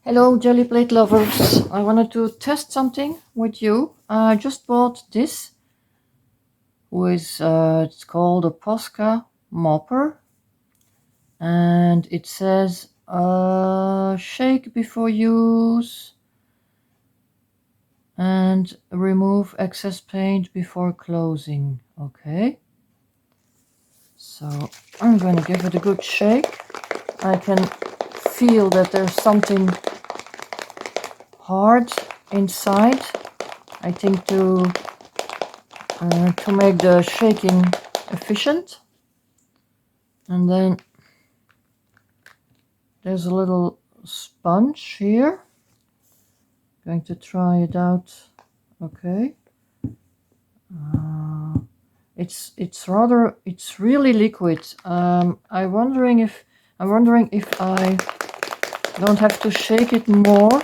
Hello jelly plate lovers, I wanted to test something with you. I just bought this, it's called a POSCA Mop'r, and it says shake before use and remove excess paint before closing. Okay, so I'm going to give it a good shake. I can feel that there's something hard inside, I think, to make the shaking efficient. And then there's a little sponge here. Going to try it out. Okay, it's really liquid. I'm wondering if I don't have to shake it more,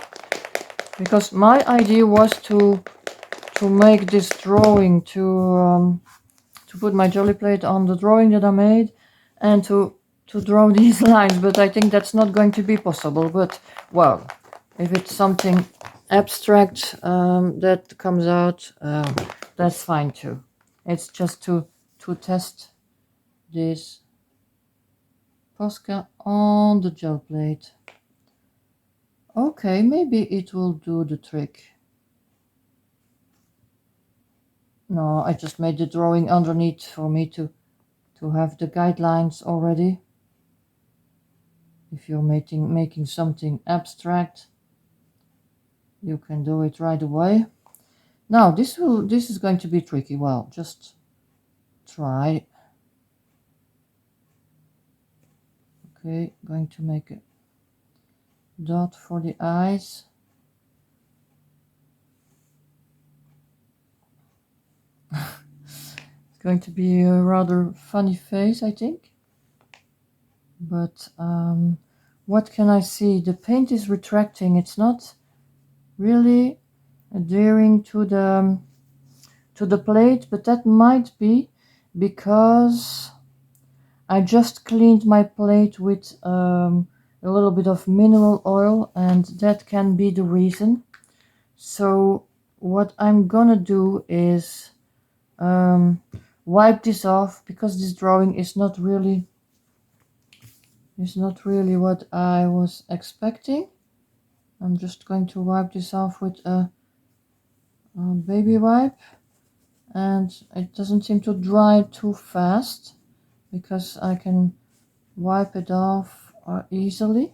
because my idea was to make this drawing, to put my jelly plate on the drawing that I made and to draw these lines, but I think that's not going to be possible. But well, if it's something abstract that comes out, that's fine too. It's just to test this POSCA on the gel plate. Okay, maybe it will do the trick. No, I just made the drawing underneath for me to have the guidelines already. If you're making something abstract, you can do it right away. Now this is going to be tricky. Well, just try. Okay, going to make a dot for the eyes. It's going to be a rather funny face, I think. But what can I see? The paint is retracting. It's not really adhering to the plate, but that might be because I just cleaned my plate with a little bit of mineral oil, and that can be the reason. So what I'm gonna do is wipe this off, because this drawing is not really what I was expecting. I'm just going to wipe this off with a baby wipe, and it doesn't seem to dry too fast because I can wipe it off easily.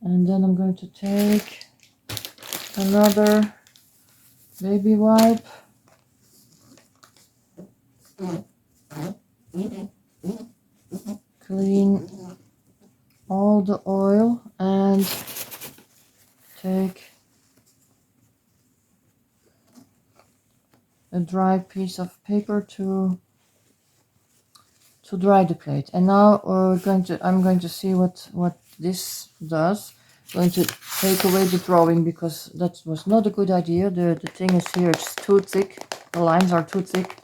And then I'm going to take another baby wipe, clean all the oil, and take a dry piece of paper to dry the plate. And now I'm going to see what this does. I'm going to take away the drawing because that was not a good idea. The thing is here, it's too thick. The lines are too thick.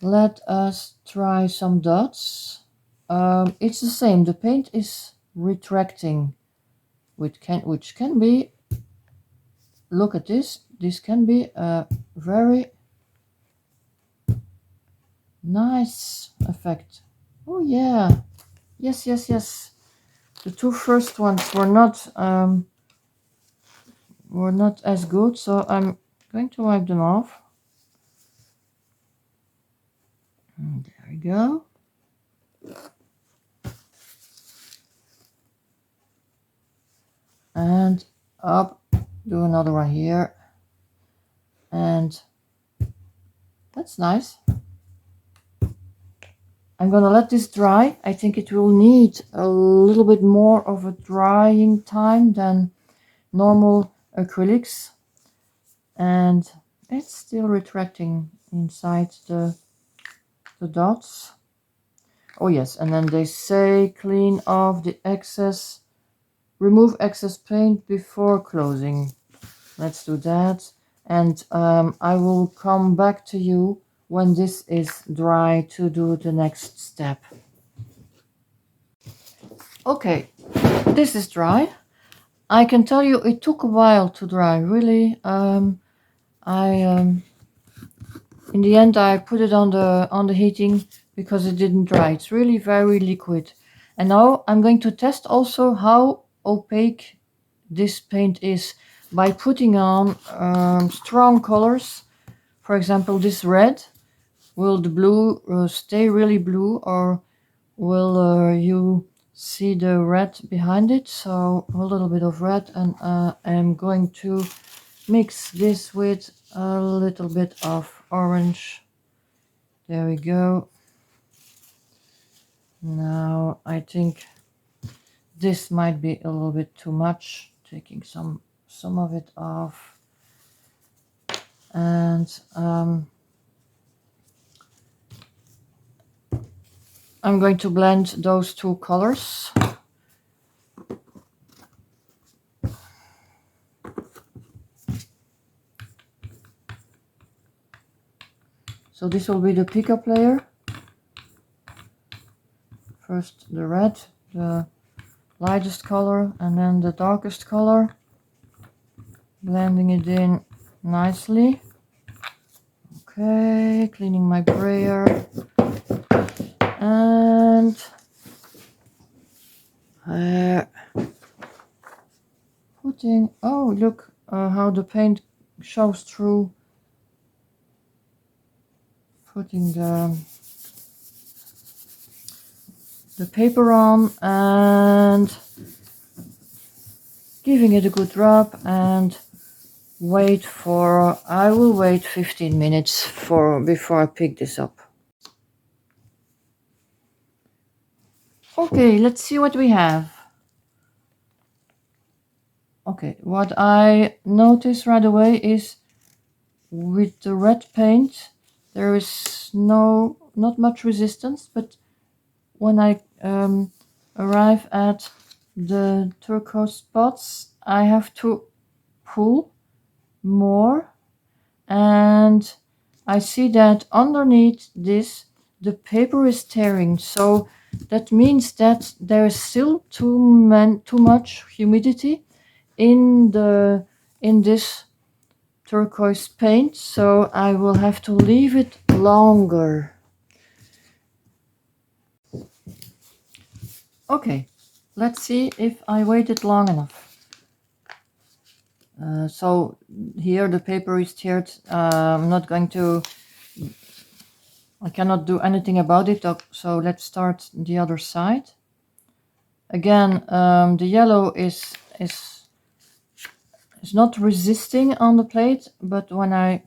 Let us try some dots. It's the same. The paint is retracting, which can be, look at this. This can be a very nice effect. Oh yeah, yes. The two first ones were not as good, so I'm going to wipe them off. And there we go. And up, do another one here, and that's nice. I'm gonna let this dry. I think it will need a little bit more of a drying time than normal acrylics, and it's still retracting inside the dots. Oh yes, and then they say clean off the excess, remove excess paint before closing. Let's do that, and I will come back to you when this is dry to do the next step. Okay, this is dry. I can tell you it took a while to dry, really. In the end I put it on the heating because it didn't dry. It's really very liquid. And now I'm going to test also how opaque this paint is by putting on strong colors. For example, this red. Will the blue stay really blue, or will you see the red behind it? So a little bit of red, and I'm going to mix this with a little bit of orange. There we go. Now I think this might be a little bit too much, taking some of it off. And I'm going to blend those two colors. So this will be the pickup layer. First the red, the lightest color, and then the darkest color. Blending it in nicely. Okay, cleaning my brayer. And putting, oh look how the paint shows through. Putting the paper on and giving it a good rub, and I will wait 15 minutes before I pick this up. Okay, let's see what we have. Okay, what I notice right away is with the red paint there is not much resistance, but when I arrive at the turquoise spots I have to pull more, and I see that underneath this the paper is tearing, so that means that there is still too much humidity in this turquoise paint, so I will have to leave it longer. Okay, let's see if I waited long enough. So here the paper is teared. I'm not going to, I cannot do anything about it, so let's start the other side. Again, the yellow is not resisting on the plate, but when I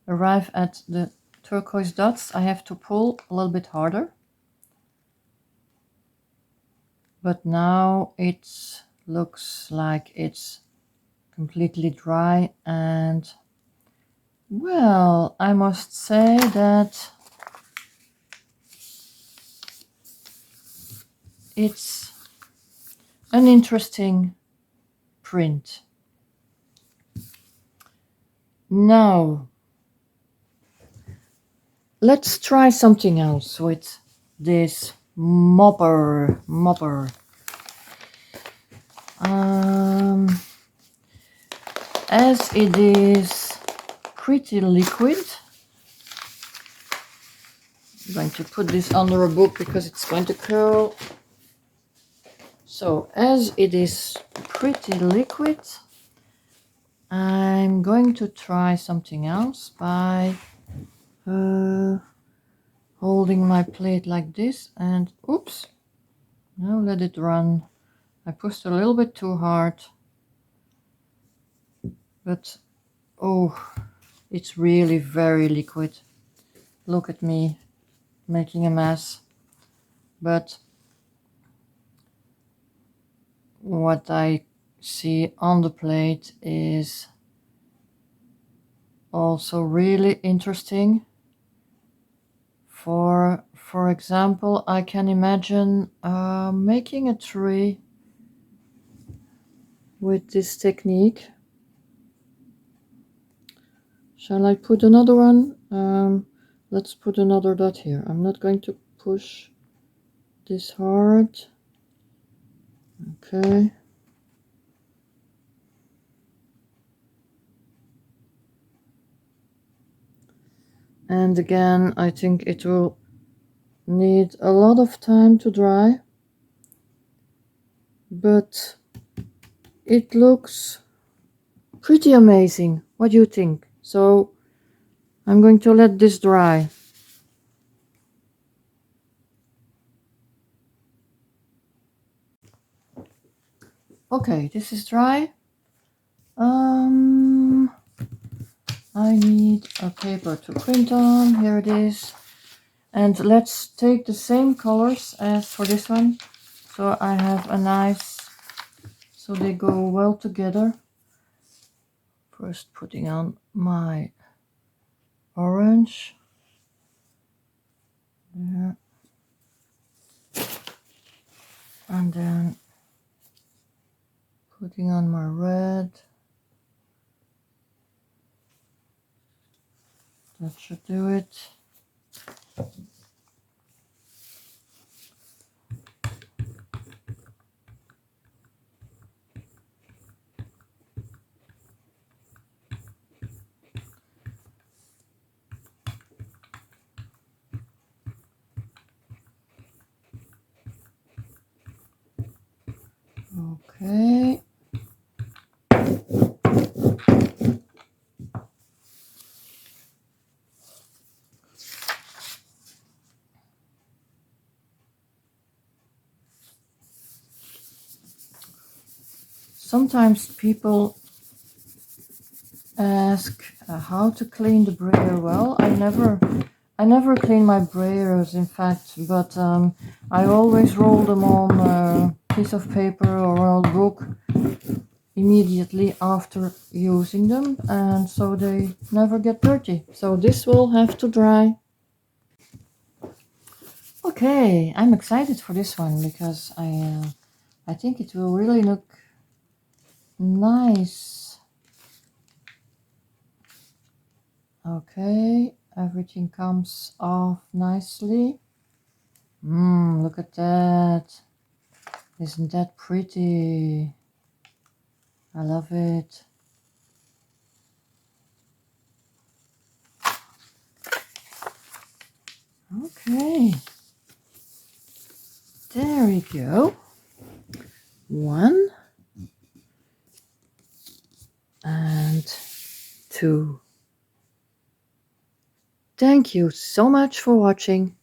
arrive at the turquoise dots I have to pull a little bit harder. But now it looks like it's completely dry, and well, I must say that it's an interesting print. Now let's try something else with this Mop'r. As it is pretty liquid, I'm going to put this under a book because it's going to curl. So as it is pretty liquid, I'm going to try something else by holding my plate like this and oops, now let it run. I pushed a little bit too hard, but oh, it's really very liquid. Look at me making a mess. But what I see on the plate is also really interesting. For example, I can imagine making a tree with this technique. Shall I put another one? Let's put another dot here. I'm not going to push this heart. Okay. And again, I think it will need a lot of time to dry, but it looks pretty amazing. What do you think? So I'm going to let this dry. Okay, this is dry. I need a paper to print on. Here it is. And let's take the same colors as for this one. So I have a nice, so they go well together. First putting on my orange. There. And then putting on my red. That should do it. Okay. Sometimes people ask how to clean the brayer. Well, I never clean my brayers, in fact, but I always roll them on a piece of paper or an old book immediately after using them, and so they never get dirty. So this will have to dry. Okay, I'm excited for this one because I think it will really look nice. Okay, everything comes off nicely. Look at that. Isn't that pretty? I love it. Okay. There we go. 1 and 2. Thank you so much for watching.